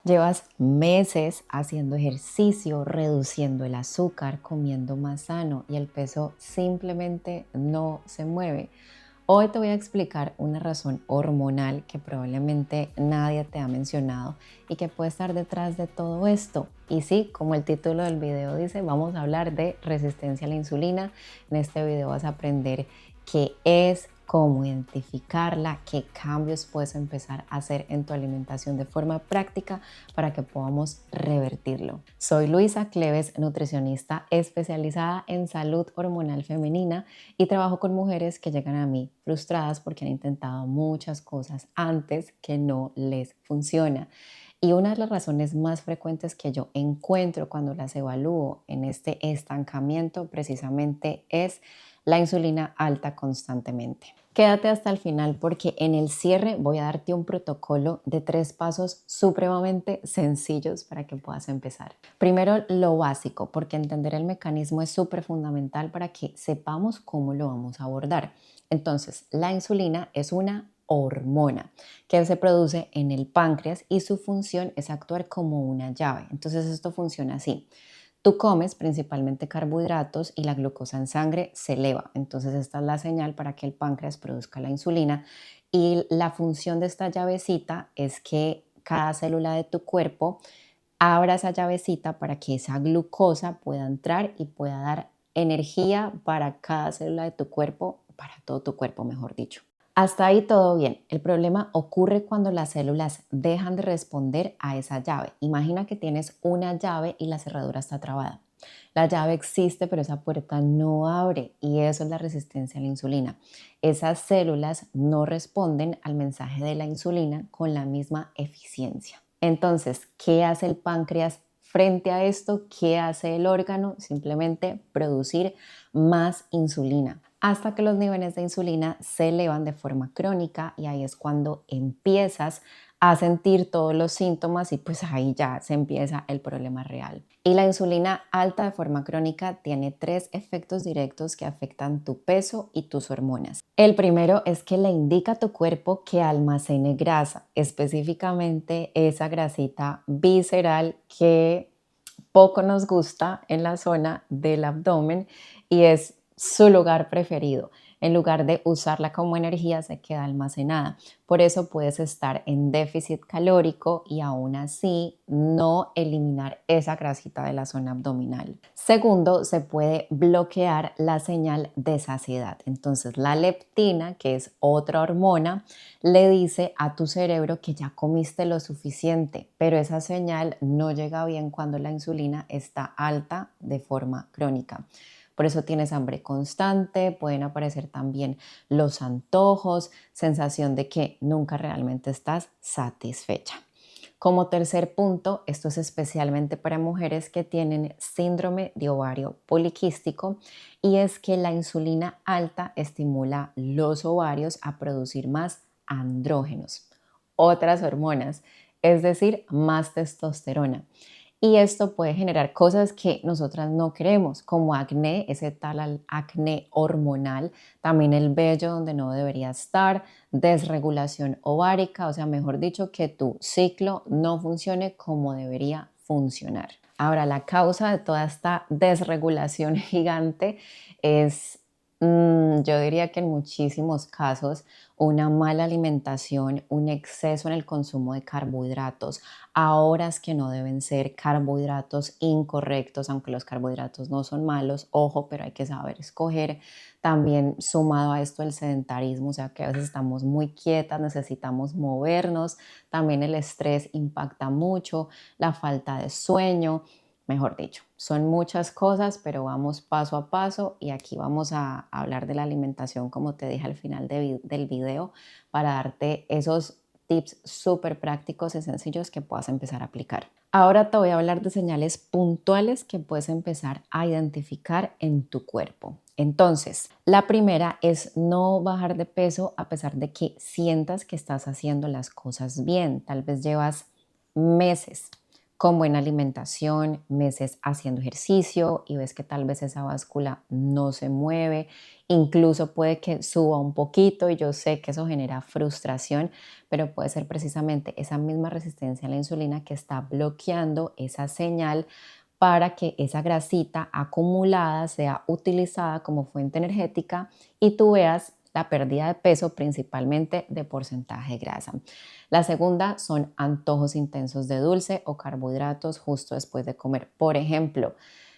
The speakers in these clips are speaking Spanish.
Llevas meses haciendo ejercicio, reduciendo el azúcar, comiendo más sano y el peso simplemente no se mueve. Hoy te voy a explicar una razón hormonal que probablemente nadie te ha mencionado y que puede estar detrás de todo esto. Y sí, como el título del video dice, vamos a hablar de resistencia a la insulina. En este video vas a aprender qué es, cómo identificarla, qué cambios puedes empezar a hacer en tu alimentación de forma práctica para que podamos revertirlo. Soy Luisa Cleves, nutricionista especializada en salud hormonal femenina y trabajo con mujeres que llegan a mí frustradas porque han intentado muchas cosas antes que no les funciona. Y una de las razones más frecuentes que yo encuentro cuando las evalúo en este estancamiento precisamente es la insulina alta constantemente. Quédate hasta el final porque en el cierre voy a darte un protocolo de 3 pasos supremamente sencillos para que puedas empezar. Primero, lo básico, porque entender el mecanismo es súper fundamental para que sepamos cómo lo vamos a abordar. Entonces, la insulina es una hormona que se produce en el páncreas y su función es actuar como una llave. Entonces, esto funciona así. Tú comes principalmente carbohidratos y la glucosa en sangre se eleva. Entonces esta es la señal para que el páncreas produzca la insulina. Y la función de esta llavecita es que cada célula de tu cuerpo abra esa llavecita para que esa glucosa pueda entrar y pueda dar energía para cada célula de tu cuerpo, para todo tu cuerpo, mejor dicho. Hasta ahí todo bien. El problema ocurre cuando las células dejan de responder a esa llave. Imagina que tienes una llave y la cerradura está trabada. La llave existe, pero esa puerta no abre y eso es la resistencia a la insulina. Esas células no responden al mensaje de la insulina con la misma eficiencia. Entonces, ¿qué hace el páncreas frente a esto? ¿Qué hace el órgano? Simplemente producir más insulina hasta que los niveles de insulina se elevan de forma crónica y ahí es cuando empiezas a sentir todos los síntomas y pues ahí ya se empieza el problema real. Y la insulina alta de forma crónica tiene 3 efectos directos que afectan tu peso y tus hormonas. El primero es que le indica a tu cuerpo que almacene grasa, específicamente esa grasita visceral que poco nos gusta en la zona del abdomen y es su lugar preferido. En lugar de usarla como energía, se queda almacenada. Por eso puedes estar en déficit calórico y aún así no eliminar esa grasita de la zona abdominal. Segundo, se puede bloquear la señal de saciedad. Entonces, la leptina, que es otra hormona, le dice a tu cerebro que ya comiste lo suficiente, pero esa señal no llega bien cuando la insulina está alta de forma crónica. Por eso tienes hambre constante, pueden aparecer también los antojos, sensación de que nunca realmente estás satisfecha. Como tercer punto, esto es especialmente para mujeres que tienen síndrome de ovario poliquístico y es que la insulina alta estimula los ovarios a producir más andrógenos, otras hormonas, es decir, más testosterona. Y esto puede generar cosas que nosotras no queremos, como acné, ese tal acné hormonal, también el vello donde no debería estar, desregulación ovárica, o sea, mejor dicho, que tu ciclo no funcione como debería funcionar. Ahora, la causa de toda esta desregulación gigante es, yo diría que en muchísimos casos, una mala alimentación, un exceso en el consumo de carbohidratos, a horas que no deben ser, carbohidratos incorrectos, aunque los carbohidratos no son malos, ojo, pero hay que saber escoger. También sumado a esto el sedentarismo, o sea que a veces estamos muy quietas, necesitamos movernos. También el estrés impacta mucho, la falta de sueño, mejor dicho, son muchas cosas, pero vamos paso a paso y aquí vamos a hablar de la alimentación, como te dije al final del video, para darte esos tips súper prácticos y sencillos que puedas empezar a aplicar. Ahora te voy a hablar de señales puntuales que puedes empezar a identificar en tu cuerpo. Entonces, la primera es no bajar de peso a pesar de que sientas que estás haciendo las cosas bien. Tal vez llevas meses, con buena alimentación, meses haciendo ejercicio y ves que tal vez esa báscula no se mueve, incluso puede que suba un poquito y yo sé que eso genera frustración, pero puede ser precisamente esa misma resistencia a la insulina que está bloqueando esa señal para que esa grasita acumulada sea utilizada como fuente energética y tú veas la pérdida de peso principalmente de porcentaje de grasa. La segunda son antojos intensos de dulce o carbohidratos justo después de comer. Por ejemplo,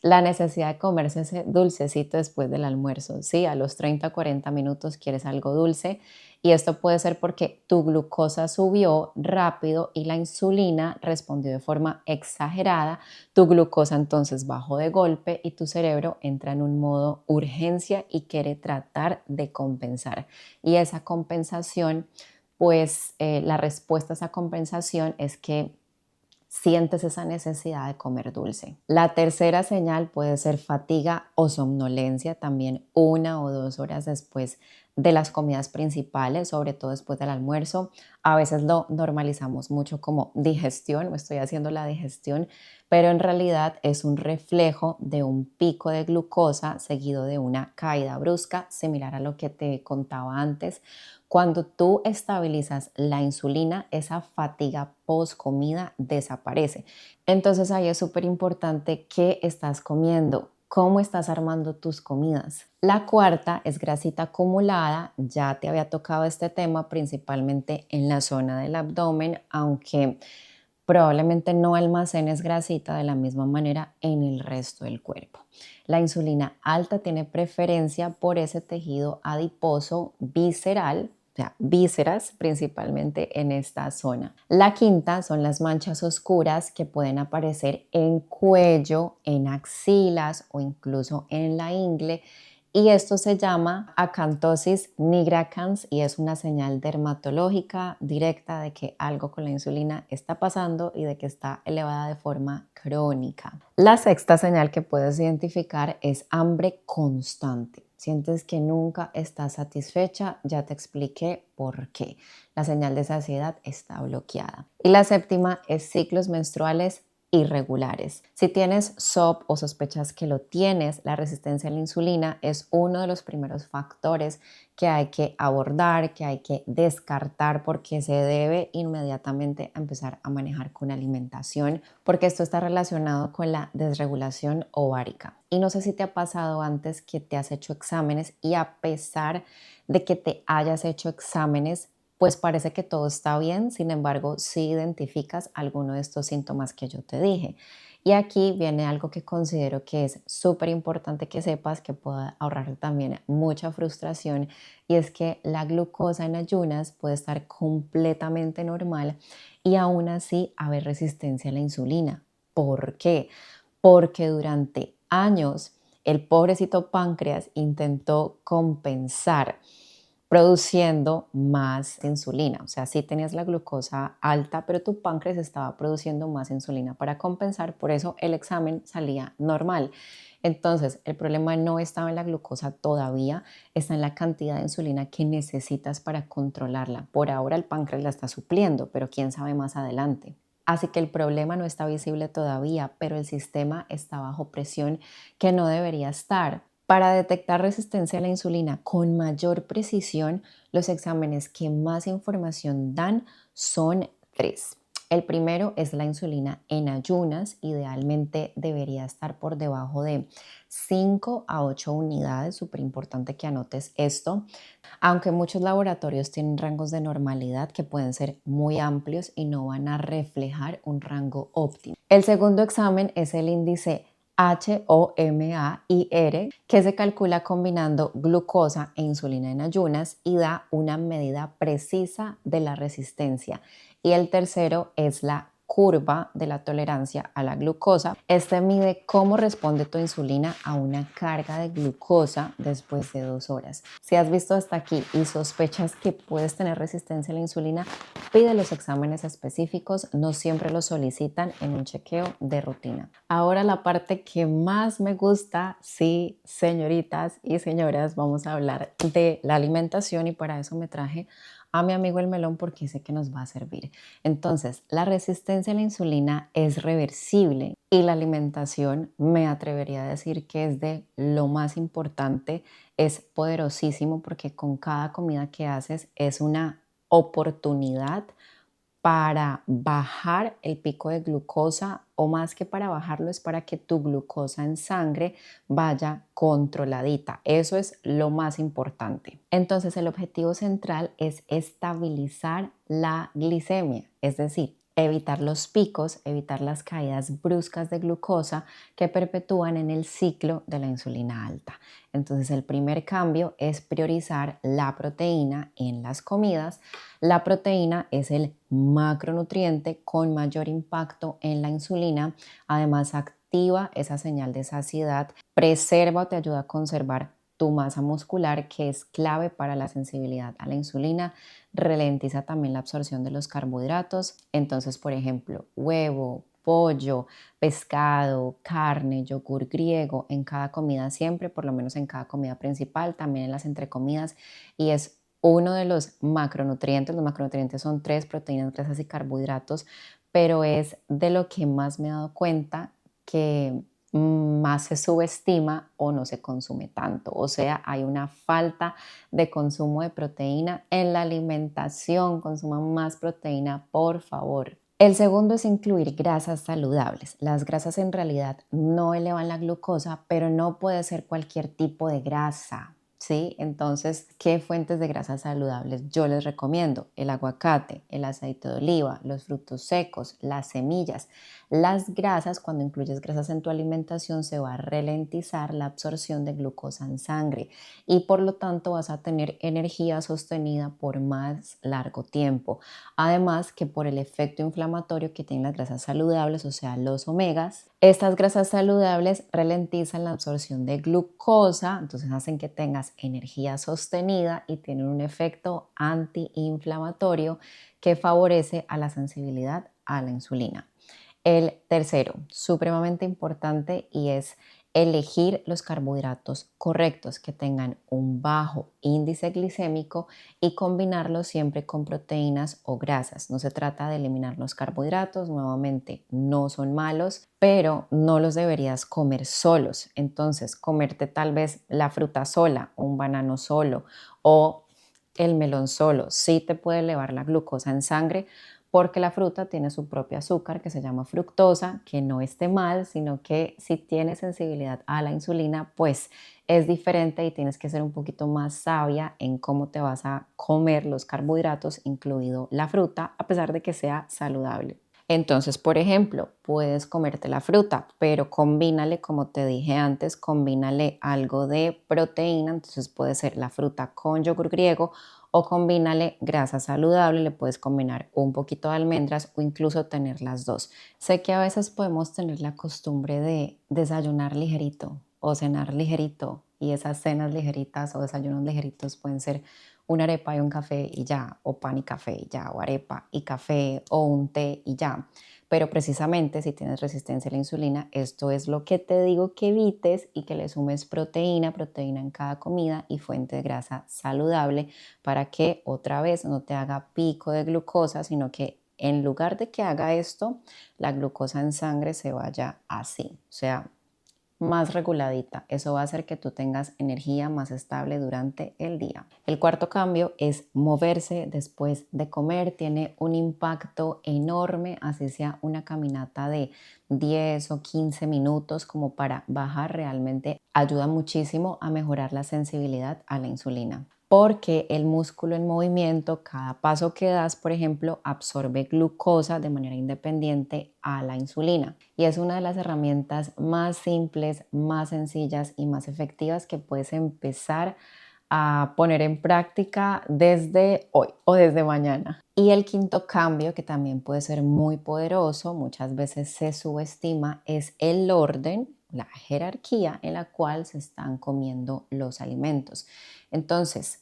la necesidad de comerse ese dulcecito después del almuerzo. Sí, a los 30 o 40 minutos quieres algo dulce y esto puede ser porque tu glucosa subió rápido y la insulina respondió de forma exagerada. Tu glucosa entonces bajó de golpe y tu cerebro entra en un modo urgencia y quiere tratar de compensar. Y esa compensación, pues la respuesta a esa compensación es que sientes esa necesidad de comer dulce. La tercera señal puede ser fatiga o somnolencia, también 1 o 2 horas después de las comidas principales, sobre todo después del almuerzo. A veces lo normalizamos mucho como digestión, me estoy haciendo la digestión, pero en realidad es un reflejo de un pico de glucosa seguido de una caída brusca, similar a lo que te contaba antes. Cuando tú estabilizas la insulina, esa fatiga post comida desaparece. Entonces ahí es súper importante qué estás comiendo, cómo estás armando tus comidas. La cuarta es grasita acumulada. Ya te había tocado este tema principalmente en la zona del abdomen, aunque probablemente no almacenes grasita de la misma manera en el resto del cuerpo. La insulina alta tiene preferencia por ese tejido adiposo visceral, o sea, vísceras principalmente en esta zona. La quinta son las manchas oscuras que pueden aparecer en cuello, en axilas o incluso en la ingle. Y esto se llama acantosis nigricans y es una señal dermatológica directa de que algo con la insulina está pasando y de que está elevada de forma crónica. La sexta señal que puedes identificar es hambre constante. Sientes que nunca estás satisfecha, ya te expliqué por qué. La señal de saciedad está bloqueada. Y la séptima es ciclos menstruales irregulares. Si tienes SOP o sospechas que lo tienes, la resistencia a la insulina es uno de los primeros factores que hay que abordar, que hay que descartar porque se debe inmediatamente empezar a manejar con alimentación porque esto está relacionado con la desregulación ovárica. Y no sé si te ha pasado antes que te has hecho exámenes y a pesar de que te hayas hecho exámenes, pues parece que todo está bien, sin embargo, si identificas alguno de estos síntomas que yo te dije. Y aquí viene algo que considero que es súper importante que sepas, que puede ahorrar también mucha frustración, y es que la glucosa en ayunas puede estar completamente normal y aún así haber resistencia a la insulina. ¿Por qué? Porque durante años el pobrecito páncreas intentó compensar produciendo más insulina. O sea, sí tenías la glucosa alta, pero tu páncreas estaba produciendo más insulina para compensar, por eso el examen salía normal. Entonces, el problema no estaba en la glucosa todavía, está en la cantidad de insulina que necesitas para controlarla. Por ahora el páncreas la está supliendo, pero quién sabe más adelante. Así que el problema no está visible todavía, pero el sistema está bajo presión que no debería estar. Para detectar resistencia a la insulina con mayor precisión, los exámenes que más información dan son 3. El primero es la insulina en ayunas, idealmente debería estar por debajo de 5 a 8 unidades, súper importante que anotes esto, aunque muchos laboratorios tienen rangos de normalidad que pueden ser muy amplios y no van a reflejar un rango óptimo. El segundo examen es el índice HOMA-IR, que se calcula combinando glucosa e insulina en ayunas y da una medida precisa de la resistencia. Y el tercero es la curva de la tolerancia a la glucosa. Este mide cómo responde tu insulina a una carga de glucosa después de 2 horas. Si has visto hasta aquí y sospechas que puedes tener resistencia a la insulina, pide los exámenes específicos, no siempre los solicitan en un chequeo de rutina. Ahora la parte que más me gusta, sí, señoritas y señoras, vamos a hablar de la alimentación y para eso me traje a mi amigo el melón porque sé que nos va a servir. Entonces, la resistencia a la insulina es reversible y la alimentación, me atrevería a decir que es de lo más importante, es poderosísimo porque con cada comida que haces es una oportunidad para bajar el pico de glucosa o más que para bajarlo es para que tu glucosa en sangre vaya controladita. Eso es lo más importante. Entonces el objetivo central es estabilizar la glicemia, es decir, evitar los picos, evitar las caídas bruscas de glucosa que perpetúan en el ciclo de la insulina alta. Entonces el primer cambio es priorizar la proteína en las comidas. La proteína es el macronutriente con mayor impacto en la insulina. Además, activa esa señal de saciedad, preserva o te ayuda a conservar tu masa muscular, que es clave para la sensibilidad a la insulina. Ralentiza también la absorción de los carbohidratos. Entonces, por ejemplo, huevo, pollo, pescado, carne, yogur griego en cada comida siempre, por lo menos en cada comida principal, también en las entrecomidas, y es uno de los macronutrientes. Los macronutrientes son tres: proteínas, grasas y carbohidratos, pero es de lo que más me he dado cuenta que más se subestima o no se consume tanto. O sea, hay una falta de consumo de proteína en la alimentación. Consuman más proteína, por favor. El segundo es incluir grasas saludables. Las grasas en realidad no elevan la glucosa, pero no puede ser cualquier tipo de grasa. ¿Sí? Entonces, ¿qué fuentes de grasas saludables yo les recomiendo? El aguacate, el aceite de oliva, los frutos secos, las semillas. Las grasas, cuando incluyes grasas en tu alimentación, se va a ralentizar la absorción de glucosa en sangre y por lo tanto vas a tener energía sostenida por más largo tiempo. Además que por el efecto inflamatorio que tienen las grasas saludables, o sea, los omegas, estas grasas saludables ralentizan la absorción de glucosa, entonces hacen que tengas energía sostenida y tienen un efecto antiinflamatorio que favorece a la sensibilidad a la insulina. El tercero, supremamente importante, y es elegir los carbohidratos correctos que tengan un bajo índice glicémico y combinarlos siempre con proteínas o grasas. No se trata de eliminar los carbohidratos, nuevamente no son malos, pero no los deberías comer solos. Entonces, comerte tal vez la fruta sola, un banano solo o el melón solo, sí te puede elevar la glucosa en sangre, porque la fruta tiene su propio azúcar que se llama fructosa, que no esté mal, sino que si tienes sensibilidad a la insulina, pues es diferente y tienes que ser un poquito más sabia en cómo te vas a comer los carbohidratos, incluido la fruta, a pesar de que sea saludable. Entonces, por ejemplo, puedes comerte la fruta, pero combínale, como te dije antes, combínale algo de proteína. Entonces puede ser la fruta con yogur griego o combínale grasa saludable, le puedes combinar un poquito de almendras o incluso tener las dos. Sé que a veces podemos tener la costumbre de desayunar ligerito o cenar ligerito, y esas cenas ligeritas o desayunos ligeritos pueden ser una arepa y un café y ya, o pan y café y ya, o arepa y café, o un té y ya. Pero precisamente si tienes resistencia a la insulina, esto es lo que te digo que evites y que le sumes proteína, proteína en cada comida y fuente de grasa saludable para que otra vez no te haga pico de glucosa, sino que en lugar de que haga esto, la glucosa en sangre se vaya así, o sea, más reguladita. Eso va a hacer que tú tengas energía más estable durante el día. El cuarto cambio es moverse después de comer. Tiene un impacto enorme, así sea una caminata de 10 o 15 minutos como para bajar, realmente ayuda muchísimo a mejorar la sensibilidad a la insulina, porque el músculo en movimiento, cada paso que das, por ejemplo, absorbe glucosa de manera independiente a la insulina. Y es una de las herramientas más simples, más sencillas y más efectivas que puedes empezar a poner en práctica desde hoy o desde mañana. Y el quinto cambio, que también puede ser muy poderoso, muchas veces se subestima, es el orden, la jerarquía en la cual se están comiendo los alimentos. Entonces,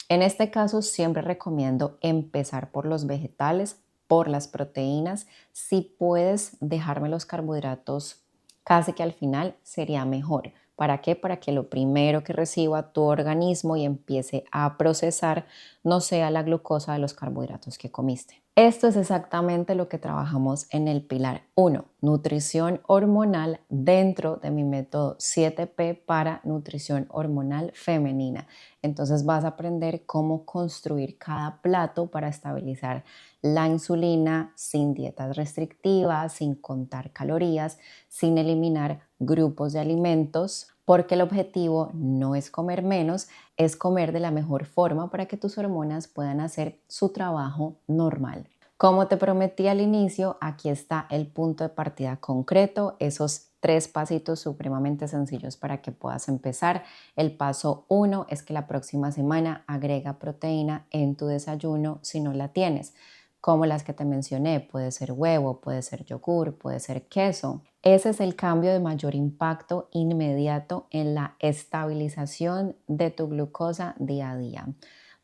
en este caso, siempre recomiendo empezar por los vegetales, por las proteínas. Si puedes dejarme los carbohidratos casi que al final, sería mejor ¿Para qué? Para que lo primero que reciba tu organismo y empiece a procesar no sea la glucosa de los carbohidratos que comiste. Esto es exactamente lo que trabajamos en el pilar 1, nutrición hormonal, dentro de mi método 7P para nutrición hormonal femenina. Entonces vas a aprender cómo construir cada plato para estabilizar la insulina sin dietas restrictivas, sin contar calorías, sin eliminar grupos de alimentos, porque el objetivo no es comer menos, es comer de la mejor forma para que tus hormonas puedan hacer su trabajo normal. Como te prometí al inicio, aquí está el punto de partida concreto, esos 3 pasitos supremamente sencillos para que puedas empezar. El paso 1 es que la próxima semana agrega proteína en tu desayuno si no la tienes, como las que te mencioné, puede ser huevo, puede ser yogur, puede ser queso. Ese es el cambio de mayor impacto inmediato en la estabilización de tu glucosa día a día.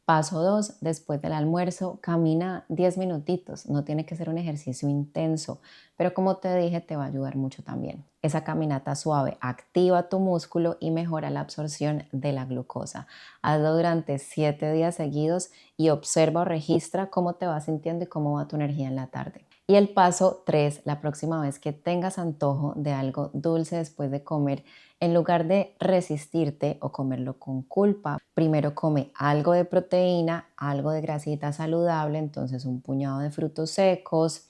Paso 2, después del almuerzo, camina 10 minutitos. No tiene que ser un ejercicio intenso, pero como te dije, te va a ayudar mucho también. Esa caminata suave activa tu músculo y mejora la absorción de la glucosa. Hazlo durante 7 días seguidos y observa o registra cómo te vas sintiendo y cómo va tu energía en la tarde. Y el paso 3, la próxima vez que tengas antojo de algo dulce después de comer, en lugar de resistirte o comerlo con culpa, primero come algo de proteína, algo de grasita saludable, entonces un puñado de frutos secos,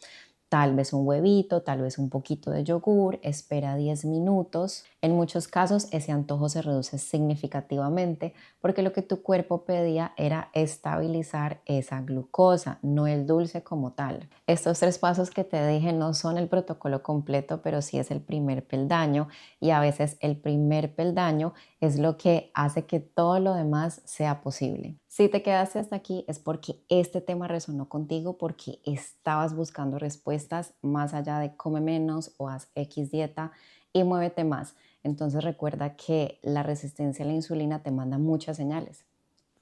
tal vez un huevito, tal vez un poquito de yogur, espera 10 minutos. En muchos casos ese antojo se reduce significativamente porque lo que tu cuerpo pedía era estabilizar esa glucosa, no el dulce como tal. Estos 3 pasos que te dije no son el protocolo completo, pero sí es el primer peldaño y a veces el primer peldaño es lo que hace que todo lo demás sea posible. Si te quedaste hasta aquí es porque este tema resonó contigo, porque estabas buscando respuestas más allá de come menos o haz X dieta y muévete más. Entonces recuerda que la resistencia a la insulina te manda muchas señales.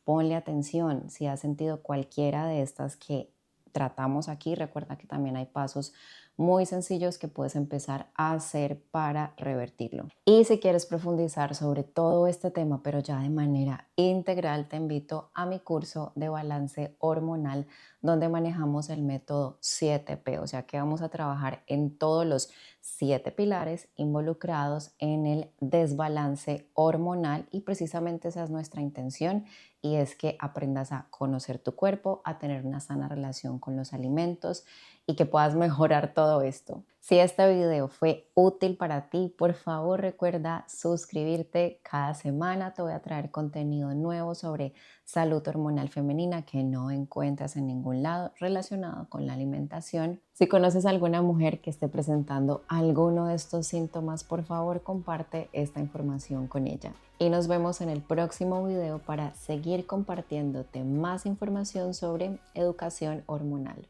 Ponle atención. Si has sentido cualquiera de estas que tratamos aquí, recuerda que también hay pasos muy sencillos que puedes empezar a hacer para revertirlo. Y si quieres profundizar sobre todo este tema, pero ya de manera integral, te invito a mi curso de balance hormonal, donde manejamos el método 7P, o sea que vamos a trabajar en todos los 7 pilares involucrados en el desbalance hormonal y precisamente esa es nuestra intención y es que aprendas a conocer tu cuerpo, a tener una sana relación con los alimentos y que puedas mejorar todo esto. Si este video fue útil para ti, por favor recuerda suscribirte. Cada semana te voy a traer contenido nuevo sobre salud hormonal femenina que no encuentras en ningún lado relacionado con la alimentación. Si conoces a alguna mujer que esté presentando alguno de estos síntomas, por favor comparte esta información con ella. Y nos vemos en el próximo video para seguir compartiéndote más información sobre educación hormonal.